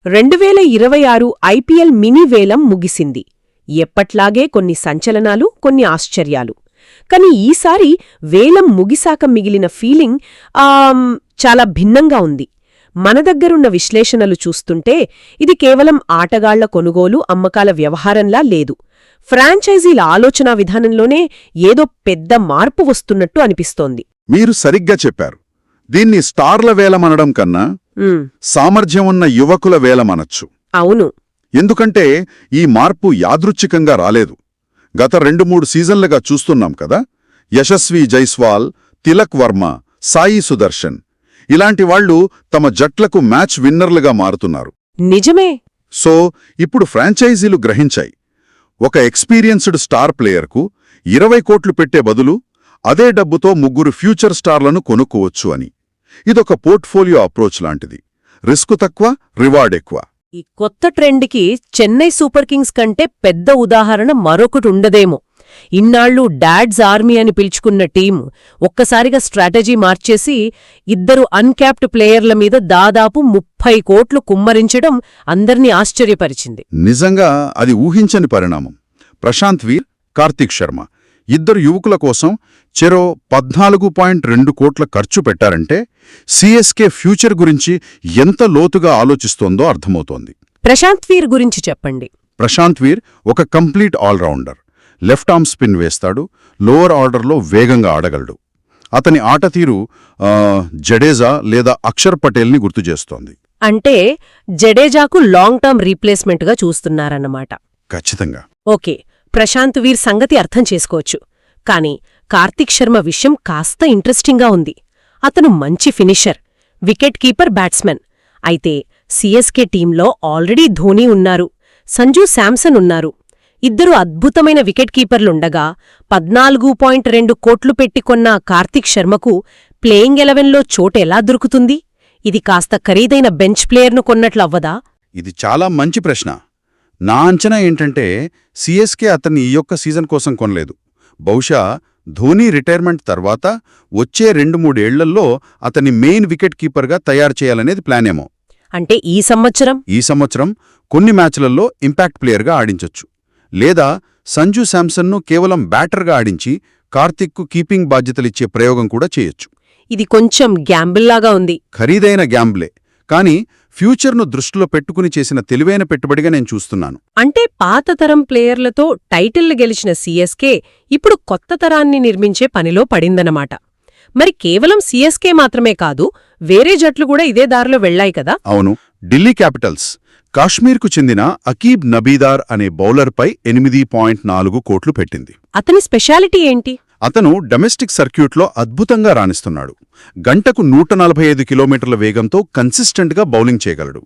2026 IPL mini వేలం ముగిసింది. ఎప్పట్లాగే కొన్ని సంచలనాలు, కొన్ని ఆశ్చర్యాలు. కాని ఈసారి వేలం ముగిసాక మిగిలిన ఫీలింగ్ చాలా భిన్నంగా ఉంది. మన దగ్గరున్న విశ్లేషణలు చూస్తుంటే ఇది కేవలం ఆటగాళ్ల కొనుగోలు, అమ్మకాల వ్యవహారంలా లేదు. ఫ్రాంచైజీల ఆలోచనా విధానంలోనే ఏదో పెద్ద మార్పు వస్తున్నట్టు అనిపిస్తోంది. మీరు సరిగ్గా చెప్పారు. దీన్ని స్టార్ల వేలమనడం కన్నా సామర్థ్యం ఉన్న యువకుల వేలమనొచ్చు. అవును. ఎందుకంటే ఈ మార్పు యాదృచ్ఛికంగా రాలేదు. గత 2-3 సీజన్లుగా చూస్తున్నాం కదా. యశస్వి జైస్వాల్, తిలక్ వర్మ, సాయి సుదర్శన్ ఇలాంటి వాళ్లు తమ జట్లకు మ్యాచ్ విన్నర్లుగా మారుతున్నారు. నిజమే. సో ఇప్పుడు ఫ్రాంచైజీలు గ్రహించాయి, ఒక ఎక్స్పీరియన్స్డ్ స్టార్ ప్లేయర్కు 20 కోట్లు పెట్టే బదులు అదే డబ్బుతో 3 ఫ్యూచర్ స్టార్లను కొనుక్కోవచ్చు అని. ఇదొక పోర్ట్ఫోలియో అప్రోచ్ లాంటిది. రిస్క్ తక్కువ, రివార్డ్ ఎక్కువ. ఈ కొత్త ట్రెండ్కి చెన్నై సూపర్ కింగ్స్ కంటే పెద్ద ఉదాహరణ మరొకటి ఉండదేమో. ఇన్నాళ్లు డాడ్స్ ఆర్మీ అని పిలుచుకున్న టీం ఒక్కసారిగా స్ట్రాటజీ మార్చేసి 2 అన్క్యాప్డ్ ప్లేయర్ల మీద దాదాపు 30 కోట్లు కుమ్మరించడం అందర్నీ ఆశ్చర్యపరిచింది. నిజంగా అది ఊహించని పరిణామం. ప్రశాంత్ వీర్, కార్తిక్ శర్మ 2 యువకుల కోసం చెరో 14.2 కోట్ల ఖర్చు పెట్టారంటే సిఎస్కే ఫ్యూచర్ గురించి ఎంత లోతుగా ఆలోచిస్తోందో అర్థమవుతోంది. ప్రశాంత్ వీర్ గురించి చెప్పండి. ప్రశాంత్ వీర్ ఒక complete allrounder. Left arm spin వేస్తాడు, లోవర్ ఆర్డర్లో వేగంగా ఆడగలడు. అతని ఆటతీరు జడేజా లేదా అక్షర్ పటేల్ని గుర్తుచేస్తోంది. అంటే జడేజాకు లాంగ్ టర్మ్ రీప్లేస్మెంట్గా చూస్తున్నారన్నమాట. ఖచ్చితంగా. ఓకే, ప్రశాంత్ వీర్ సంగతి అర్థం చేసుకోవచ్చు. కాని కార్తిక్ శర్మ విషయం కాస్త ఇంట్రెస్టింగ్గా ఉంది. అతను మంచి ఫినిషర్, వికెట్ కీపర్, బ్యాట్స్మెన్. అయితే సిఎస్కే టీంలో ఆల్రెడీ ధోనీ ఉన్నారు, సంజూ శాంసన్ ఉన్నారు. 2 అద్భుతమైన వికెట్ కీపర్లుండగా 14.2 కోట్లు పెట్టి కొన్న కార్తిక్ శర్మకు ప్లేయింగ్ 11లో చోటెలా దొరుకుతుంది? ఇది కాస్త ఖరీదైన బెంచ్ ప్లేయర్ను కొన్నట్లవ్వదా? ఇది చాలా మంచి ప్రశ్న. నా అంచనా ఏంటంటే సిఎస్కే అతన్ని ఈ యొక్క సీజన్ కోసం కొనలేదు. బహుశా ధోనీ రిటైర్మెంట్ తర్వాత వచ్చే 2-3 ఏళ్లలో అతన్ని మెయిన్ వికెట్ కీపర్గా తయారు చేయాలనేది ప్లానేమో. అంటే ఈ సంవత్సరం కొన్ని మ్యాచ్లలో ఇంపాక్ట్ ప్లేయర్గా ఆడించొచ్చు. లేదా సంజూ శాంసన్ను కేవలం బ్యాటర్గా ఆడించి కార్తిక్కు కీపింగ్ బాధ్యతలిచ్చే ప్రయోగం కూడా చేయొచ్చు. ఇది కొంచెం గ్యాంబుల్లాగా ఉంది. ఖరీదైన గ్యాంబ్లే, కానీ ఫ్యూచర్ను దృష్టిలో పెట్టుకుని చేసిన తెలివైన పెట్టుబడిగా నేను చూస్తున్నాను. అంటే పాత తరం ప్లేయర్లతో టైటిళ్లు గెలిచిన సిఎస్కే ఇప్పుడు కొత్త తరాన్ని నిర్మించే పనిలో పడిందన్నమాట. మరి కేవలం సిఎస్కే మాత్రమే కాదు, వేరే జట్లు కూడా ఇదే దారిలో వెళ్లాయి కదా. అవును. ఢిల్లీ క్యాపిటల్స్ కాశ్మీర్కు చెందిన అకీబ్ నబీదార్ అనే బౌలర్పై 8.4 కోట్లు పెట్టింది. అతని స్పెషాలిటీ ఏంటి? అతను డొమెస్టిక్ సర్క్యూట్లో అద్భుతంగా రాణిస్తున్నాడు. గంటకు 145 కిలోమీటర్ల వేగంతో కన్సిస్టెంట్గా బౌలింగ్ చేయగలడు.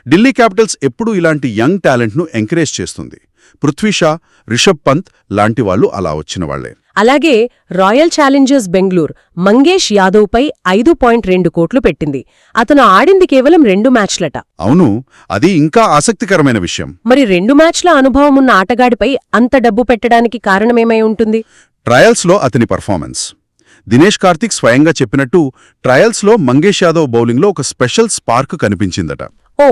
ఢిల్లీ క్యాపిటల్స్ ఎప్పుడూ ఇలాంటి యంగ్ టాలెంట్ను ఎంకరేజ్ చేస్తుంది. పృథ్వీ షా, రిషబ్ పంత్ లాంటివాళ్లు అలా వచ్చినవాళ్లే. అలాగే రాయల్ ఛాలెంజర్స్ బెంగళూరు మంగేష్ యాదవ్పై 5.2 కోట్లు పెట్టింది. అతను ఆడింది కేవలం 2 మ్యాచ్లట. అవును, అది ఇంకా ఆసక్తికరమైన విషయం. మరి 2 మ్యాచ్ల అనుభవం ఉన్న ఆటగాడిపై అంత డబ్బు పెట్టడానికి కారణమేమై ఉంటుంది? ట్రయల్స్లో అతని పర్ఫార్మెన్స్. దినేష్ కార్తిక్ స్వయంగా చెప్పినట్టు ట్రయల్స్లో మంగేష్ యాదవ్ బౌలింగ్లో ఒక స్పెషల్ స్పార్క్ కనిపించిందట. ఓ.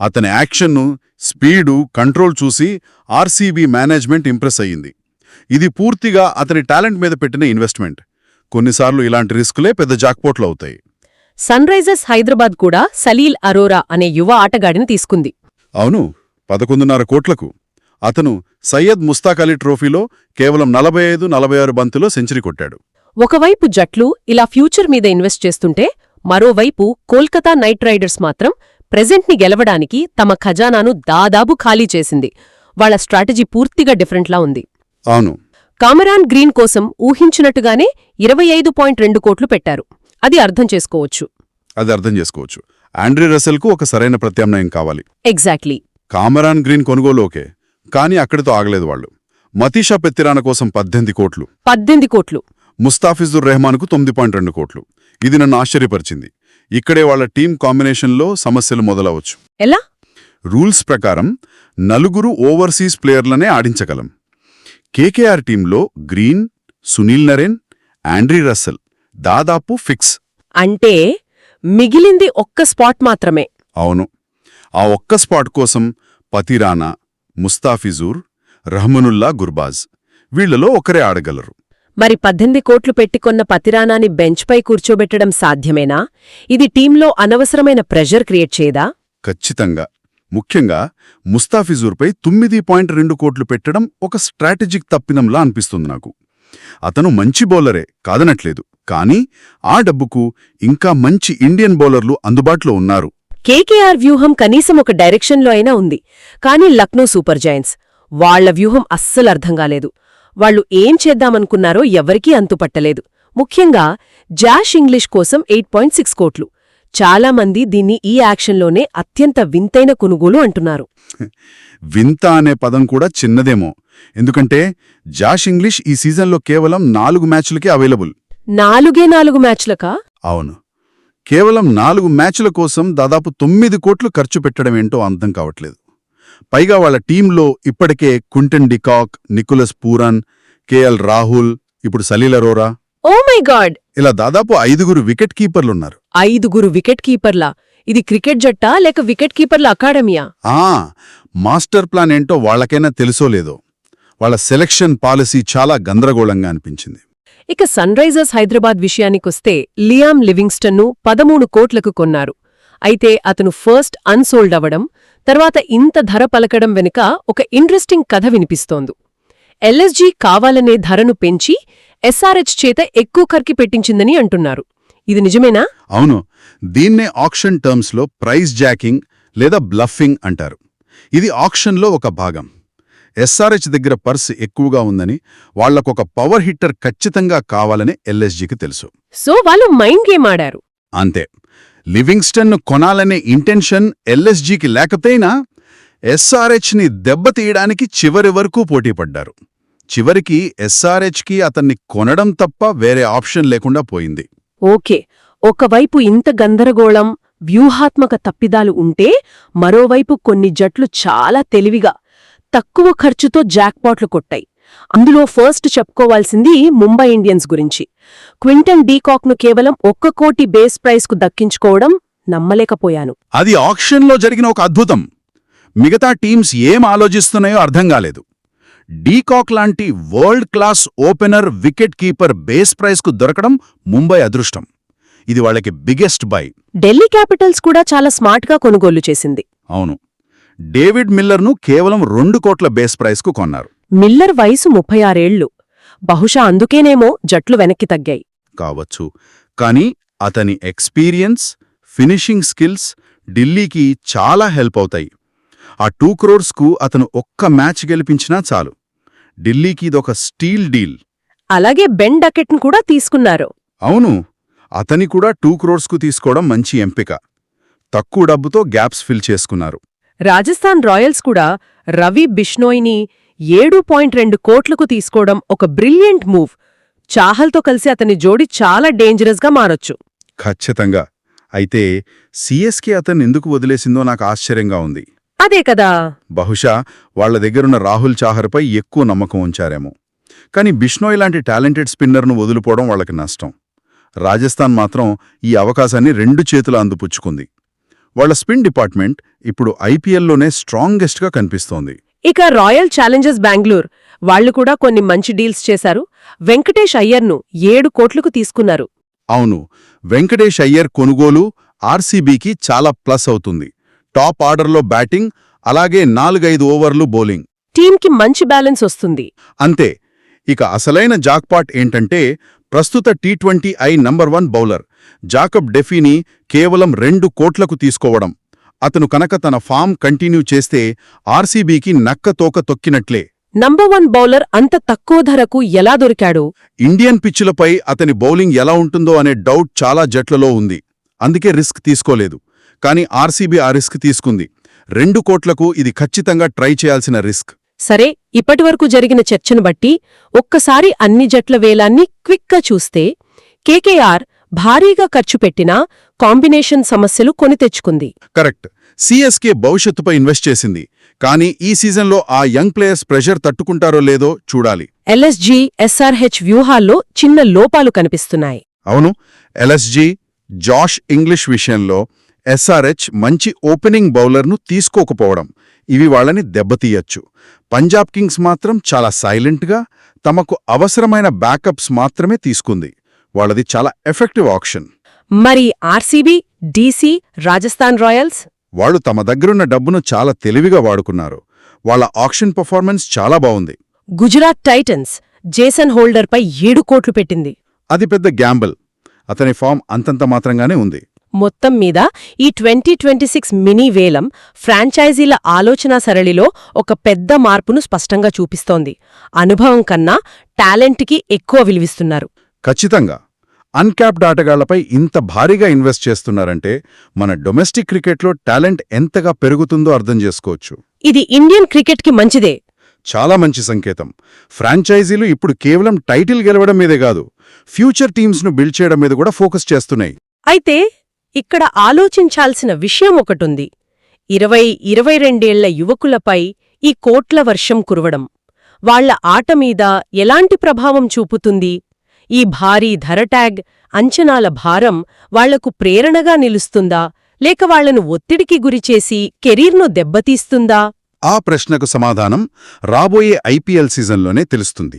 అతని యాక్షన్ను, స్పీడు, కంట్రోల్ చూసి ఆర్సీబీ మేనేజ్మెంట్ ఇంప్రెస్ అయ్యింది. ఇది పూర్తిగా అతని టాలెంట్ మీద పెట్టిన ఇన్వెస్ట్మెంట్. కొన్నిసార్లు ఇలాంటి రిస్కులే పెద్ద జాక్పోట్లు అవుతాయి. సన్ రైజర్స్ హైదరాబాద్ కూడా సలీల్ అరోరా అనే యువ ఆటగాడిని తీసుకుంది. అవును, 11.5 కోట్లకు. అతను సయ్యద్ ముస్తాక్ అలీ ట్రోఫీలో కేవలం 45-46 బంతులో సెంచరీ కొట్టాడు. ఒకవైపు జట్లు ఇలా ఫ్యూచర్ మీద ఇన్వెస్ట్ చేస్తుంటే, మరోవైపు కోల్కతా నైట్ రైడర్స్ మాత్రం ప్రెజెంట్ని గెలవడానికి తమ ఖజానాను దాదాపు ఖాళీ చేసింది. వాళ్ల స్ట్రాటజీ పూర్తిగా డిఫరెంట్లా ఉంది. అవును. కామెరాన్ గ్రీన్ కోసం ఊహించినట్టుగానే 25.2 కోట్లు పెట్టారు. అది అర్థం చేసుకోవచ్చు. ఆండ్రీ రసెల్కు ఒక సరైన ప్రత్యామ్నాయం కావాలి. ఎగ్జాక్ట్లీ. కామెరాన్ గ్రీన్ కొనుగోలు ఓకే, కానీ అక్కడితో ఆగలేదు వాళ్ళు. మతీషా పెత్తిరాన కోసం 18 కోట్లు. ముస్తాఫిజుర్ రెహమాన్కు 9.2 కోట్లు. ఇది నన్ను ఆశ్చర్యపరిచింది. ఇక్కడే వాళ్ల టీం కాంబినేషన్లో సమస్యలు మొదలవచ్చు. ఎలా? రూల్స్ ప్రకారం 4 ఓవర్సీస్ ప్లేయర్లనే ఆడించగలం. కేకేఆర్ టీంలో Green, Sunil Narine, Andre Russell దాదాపు ఫిక్స్. అంటే మిగిలింది ఒక్క స్పాట్ మాత్రమే. అవును. ఆ ఒక్క స్పాట్ కోసం పతిరానా, ముస్తాఫిజూర్, రహమనుల్లా గుర్బాజ్ వీళ్లలో ఒకరే ఆడగలరు. మరి 18 కోట్లు పెట్టికొన్న పతిరానాని బెంచ్పై కూర్చోబెట్టడం సాధ్యమేనా? ఇది టీంలో అనవసరమైన ప్రెషర్ క్రియేట్ చేయదా? ఖచ్చితంగా. ముఖ్యంగా ముస్తాఫిజూర్పై 9.2 కోట్లు పెట్టడం ఒక స్ట్రాటజిక్ తప్పినంలా అనిపిస్తుంది నాకు. అతను మంచి బౌలరే, కాదనట్లేదు. కానీ ఆ డబ్బుకు ఇంకా మంచి ఇండియన్ బౌలర్లు అందుబాటులో ఉన్నారు. కేకేఆర్ వ్యూహం కనీసం ఒక డైరెక్షన్లో అయినా ఉంది. కానీ లక్నో సూపర్ జైంట్స్ వాళ్ల వ్యూహం అస్సలు అర్థం కాలేదు. వాళ్లు ఏం చేద్దామనుకున్నారో ఎవరికీ అంతుపట్టలేదు. ముఖ్యంగా జాష్ ఇంగ్లీష్ కోసం 8.6 కోట్లు. చాలామంది దీన్ని ఈ యాక్షన్లోనే అత్యంత వింతైన కొనుగోలు అంటున్నారు. వింత అనే పదం కూడా చిన్నదేమో. ఎందుకంటే జాష్ ఇంగ్లీష్ ఈ సీజన్లో కేవలం 4 మ్యాచ్లకే అవైలబుల్. 4 మ్యాచ్లకా? అవును. కేవలం 4 మ్యాచ్ల కోసం దాదాపు 9 కోట్లు ఖర్చు పెట్టడమేంటో అర్థం కావట్లేదు. పైగా వాళ్ళ టీంలో ఇప్పటికే Quinton de Kock, Nicholas Pooran, KL Rahul, ఇప్పుడు Salil Arora, oh my god, ఇలా దాదాపు 5 వికెట్ కీపర్లున్నారు. 5 వికెట్ కీపర్లా? ఇది క్రికెట్ జట్టా లేక వికెట్ కీపర్ల అకాడమీయా? మాస్టర్ ప్లాన్ ఏంటో వాళ్లకైనా తెలుసో లేదో. వాళ్ళ సెలక్షన్ పాలసీ చాలా గందరగోళంగా అనిపించింది. ఇక సన్ రైజర్స్ హైదరాబాద్ విషయానికొస్తే లియామ్ లివింగ్స్టన్ను 13 కోట్లకు కొన్నారు. అయితే అతను ఫస్ట్ అన్సోల్డ్ అవ్వడం, తర్వాత ఇంత ధర పలకడం వెనుక ఒక ఇంట్రెస్టింగ్ కథ వినిపిస్తోంది. ఎల్ఎస్జీ కావాలనే ధరను పెంచి ఎస్ఆర్హెచ్ చేత ఎక్కువ ఖర్చు పెట్టించిందని అంటున్నారు. ఇది నిజమేనా? అవును. దీన్నే ఆక్షన్ టర్మ్స్లో ప్రైస్ జాకింగ్ లేదా బ్లఫింగ్ అంటారు. ఇది ఆక్షన్లో ఒక భాగం. ఎస్ఆర్హెచ్ దగ్గర పర్స్ ఎక్కువగా ఉందని, వాళ్లకొక పవర్ హిట్టర్ ఖచ్చితంగా కావాలని ఎల్ఎస్జీకి తెలుసు. సో వాళ్ళు మైండ్ గేమ్ ఆడారు. అంతే. లివింగ్స్టన్ను కొనాలనే ఇంటెన్షన్ ఎల్ఎస్జీకి లేకపోయినా ఎస్ఆర్హెచ్ని దెబ్బతీయడానికి చివరి వరకు పోటీపడ్డారు. చివరికి ఎస్ఆర్హెచ్కి అతన్ని కొనడం తప్ప వేరే ఆప్షన్ లేకుండా పోయింది. ఓకే, ఒకవైపు ఇంత గందరగోళం, వ్యూహాత్మక తప్పిదాలు ఉంటే, మరోవైపు కొన్ని జట్లు చాలా తెలివిగా తక్కువ ఖర్చుతో జాక్పాట్లు కొట్టాయి. అందులో ఫస్ట్ చెప్పుకోవాల్సింది ముంబై ఇండియన్స్ గురించి. క్వింటన్ డీకాక్ను కేవలం 1 కోటి బేస్ ప్రైస్కు దక్కించుకోవడం నమ్మలేకపోయాను. అది ఆక్షన్లో జరిగిన ఒక అద్భుతం. మిగతా టీమ్స్ ఏం ఆలోచిస్తున్నాయో అర్థం కాలేదు. డీకాక్ లాంటి world class opener, wicket keeper base ప్రైస్కు దొరకడం ముంబై అదృష్టం. ఇది వాళ్ళకి బిగ్గెస్ట్ బై. ఢిల్లీ క్యాపిటల్స్ కూడా చాలా స్మార్ట్గా కొనుగోలు చేసింది. అవును. డేవిడ్ మిల్లర్ను కేవలం 2 కోట్ల బేస్ ప్రైస్కు కొన్నారు. మిల్లర్ వయసు 36 ఏళ్లు. బహుశా అందుకేనేమో జట్లు వెనక్కి తగ్గాయి. కావచ్చు. కానీ అతని ఎక్స్పీరియన్స్, ఫినిషింగ్ స్కిల్స్ ఢిల్లీకి చాలా హెల్ప్ అవుతాయి. ఆ 2 క్రోర్స్కు అతను ఒక్క మ్యాచ్ గెలిపించినా చాలు. ఢిల్లీకి ఇదొక స్టీల్ డీల్. అలాగే బెన్ డకెట్ను కూడా తీసుకున్నారు. అవును. అతని కూడా 2 క్రోర్స్కు తీసుకోవడం మంచి ఎంపిక. తక్కువ డబ్బుతో గ్యాప్స్ ఫిల్ చేసుకున్నారు. రాజస్థాన్ రాయల్స్ కూడా రవి బిష్నోయ్ని 7.2 కోట్లకు తీసుకోవడం ఒక బ్రిలియంట్ మూవ్. చాహల్తో కలిసి అతని జోడి చాలా డేంజరస్గా మారొచ్చు. ఖచ్చితంగా. అయితే సిఎస్కే అతన్ని ఎందుకు వదిలేసిందో నాకు ఆశ్చర్యంగా ఉంది. అదే కదా. బహుశా వాళ్ల దగ్గరున్న రాహుల్ చాహర్పై ఎక్కువ నమ్మకం ఉంచారేమో. కానీ బిష్నోయ్ లాంటి టాలెంటెడ్ స్పిన్నర్ను వదులుపోవడం వాళ్లకి నష్టం. రాజస్థాన్ మాత్రం ఈ అవకాశాన్ని 2 చేతుల అందిపుచ్చుకుంది. వాళ్ల స్పిన్ డిపార్ట్మెంట్ ఇప్పుడు ఐపీఎల్లోనే స్ట్రాంగెస్ట్గా కనిపిస్తోంది. ఇక రాయల్ ఛాలెంజర్స్ బెంగళూరు వాళ్లు కూడా కొన్ని మంచి డీల్స్ చేశారు. వెంకటేష్ అయ్యర్ను 7 కోట్లకు తీసుకున్నారు. అవును. వెంకటేష్ అయ్యర్ కొనుగోలు ఆర్సీబీకి చాలా ప్లస్ అవుతుంది. టాప్ ఆర్డర్లో బ్యాటింగ్, అలాగే 4-5 ఓవర్లు బౌలింగ్. టీంకి మంచి బ్యాలెన్స్ వస్తుంది. అంతే. ఇక అసలైన జాక్పాట్ ఏంటంటే ప్రస్తుత T20I నంబర్ 1 బౌలర్ జాకబ్ డెఫీని కేవలం 2 కోట్లకు తీసుకోవడం. అతను కనుక తన ఫామ్ కంటిన్యూ చేస్తే ఆర్సీబీకి నక్కతోక తొక్కినట్లే. నంబర్ 1 బౌలర్ అంత తక్కువ ధరకు ఎలా దొరికాడు? ఇండియన్ పిచ్చులపై అతని బౌలింగ్ ఎలా ఉంటుందో అనే డౌట్ చాలా జట్లలో ఉంది. అందుకే రిస్క్ తీసుకోలేదు. కానీ ఆర్సీబీ ఆ రిస్క్ తీసుకుంది. 2 కోట్లకు ఇది ఖచ్చితంగా ట్రై చేయాల్సిన రిస్క్. సరే, ఇప్పటివరకు జరిగిన చర్చను బట్టి ఒక్కసారి అన్ని జట్ల వేలాన్ని క్విక్గా చూస్తే కేకేఆర్ భారీగా ఖర్చు పెట్టినా కాంబినేషన్ సమస్యలు కొని తెచ్చుకుంది. కరెక్ట్. సిఎస్కే భవిష్యత్తుపై ఇన్వెస్ట్ చేసింది. కానీ ఈ సీజన్లో ఆ యంగ్ ప్లేయర్స్ ప్రెషర్ తట్టుకుంటారో లేదో చూడాలి. ఎల్ఎస్జీ, ఎస్ఆర్హెచ్ వ్యూహాల్లో చిన్న లోపాలు కనిపిస్తున్నాయి. అవును. ఎల్ఎస్జీ, జాష్ ఇంగ్లీష్ విషయంలో ఎస్ఆర్హెచ్ మంచి ఓపెనింగ్ బౌలర్ను తీసుకోకపోవడం ఇవి వాళ్ళని దెబ్బతీయచ్చు. పంజాబ్ కింగ్స్ మాత్రం చాలా సైలెంట్గా తమకు అవసరమైన బ్యాకప్స్ మాత్రమే తీసుకుంది. వాళ్ళది చాలా ఎఫెక్టివ్ ఆప్షన్. మరి ఆర్సీబీ, డీసీ, రాజస్థాన్ రాయల్స్? వాళ్ళు తమ దగ్గరున్న డబ్బును చాలా తెలివిగా వాడుకున్నారు. వాళ్ళ ఆక్షన్ పర్ఫార్మెన్స్ చాలా బావుంది. గుజరాత్ టైటన్స్ జేసన్ హోల్డర్పై 7 కోట్లు పెట్టింది. అది పెద్ద గ్యాంబుల్. అతని ఫామ్ అంతంత మాత్రంగానే ఉంది. మొత్తం మీద ఈ 2026 మినీ వేలం ఫ్రాంచైజీల ఆలోచనా సరళిలో ఒక పెద్ద మార్పును స్పష్టంగా చూపిస్తోంది. అనుభవం కన్నా టాలెంట్కి ఎక్కువ విలువిస్తున్నారు. ఖచ్చితంగా. అన్క్యాప్డ్ ఆటగాళ్లపై ఇంత భారీగా ఇన్వెస్ట్ చేస్తున్నారంటే మన డొమెస్టిక్ క్రికెట్లో టాలెంట్ ఎంతగా పెరుగుతుందో అర్థం చేసుకోవచ్చు. ఇది ఇండియన్ క్రికెట్కి మంచిదే. చాలా మంచి సంకేతం. ఫ్రాంచైజీలు ఇప్పుడు కేవలం టైటిల్ గెలవడం మీదే కాదు, ఫ్యూచర్ టీమ్స్ను బిల్డ్ చేయడం మీద కూడా ఫోకస్ చేస్తున్నాయి. అయితే ఇక్కడ ఆలోచించాల్సిన విషయం ఒకటుంది. 20-22 యువకులపై ఈ కోట్ల వర్షం కురవడం వాళ్ల ఆట మీద ఎలాంటి ప్రభావం చూపుతుంది? ఈ భారీ ధర ట్యాగ్, అంచనాల భారం వాళ్లకు ప్రేరణగా నిలుస్తుందా, లేక వాళ్లను ఒత్తిడికి గురిచేసి కెరీర్ను దెబ్బతీస్తుందా? ఆ ప్రశ్నకు సమాధానం రాబోయే ఐపీఎల్ సీజన్లోనే తెలుస్తుంది.